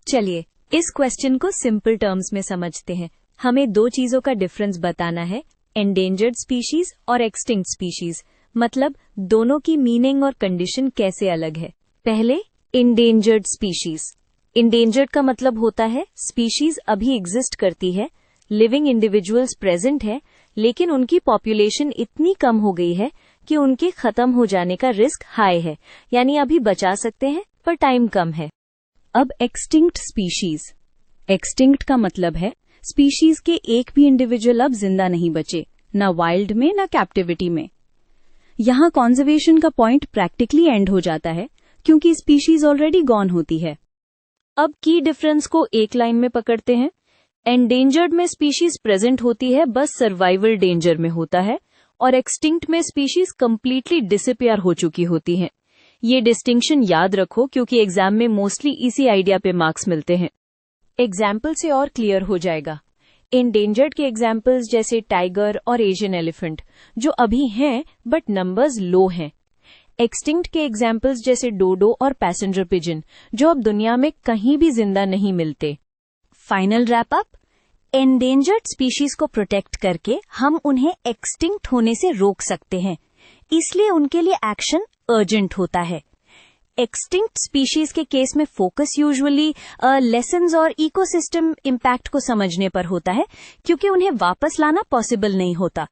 चलिए इस क्वेश्चन को सिंपल टर्म्स में समझते हैं। हमें दो चीजों का डिफरेंस बताना है, एंडेंजर्ड स्पीशीज और एक्सटिंक्ट स्पीशीज। मतलब दोनों की मीनिंग और कंडीशन कैसे अलग है। पहले एंडेंजर्ड स्पीशीज। एंडेंजर्ड का मतलब होता है स्पीशीज अभी एग्जिस्ट करती है, लिविंग इंडिविजुअल्स प्रेजेंट है, लेकिन उनकी पॉपुलेशन इतनी कम हो गई है कि उनके खत्म हो जाने का रिस्क हाई है, यानी अभी बचा सकते हैं पर टाइम कम है। अब एक्सटिंक्ट स्पीशीज। एक्सटिंक्ट का मतलब है स्पीशीज के एक भी इंडिविजुअल अब जिंदा नहीं बचे, ना वाइल्ड में ना कैप्टिविटी में। यहाँ कॉन्जर्वेशन का पॉइंट प्रैक्टिकली एंड हो जाता है क्योंकि स्पीशीज ऑलरेडी गॉन होती है। अब की डिफरेंस को एक लाइन में पकड़ते हैं। एंडेंजर्ड में स्पीशीज प्रेजेंट होती है, बस सर्वाइवल डेंजर में होता है, और एक्सटिंक्ट में स्पीशीज कंप्लीटली डिसअपियर हो चुकी होती हैं। ये डिस्टिंक्शन याद रखो क्योंकि एग्जाम में मोस्टली इसी आइडिया पे मार्क्स मिलते हैं। एग्जाम्पल से और क्लियर हो जाएगा। एंडेंजर्ड के एग्जाम्पल्स जैसे टाइगर और एशियन एलिफेंट जो अभी हैं बट नंबर्स लो हैं। एक्सटिंक्ट के एग्जाम्पल्स जैसे डोडो और पैसेंजर पिजन जो अब दुनिया में कहीं भी जिंदा नहीं मिलते। Final wrap up, endangered species को प्रोटेक्ट करके हम उन्हें एक्सटिंक्ट होने से रोक सकते हैं, इसलिए उनके लिए एक्शन अर्जेंट होता है। एक्सटिंक्ट स्पीशीज के केस में फोकस यूजुअली लेसन्स और इकोसिस्टम इम्पैक्ट को समझने पर होता है क्योंकि उन्हें वापस लाना पॉसिबल नहीं होता।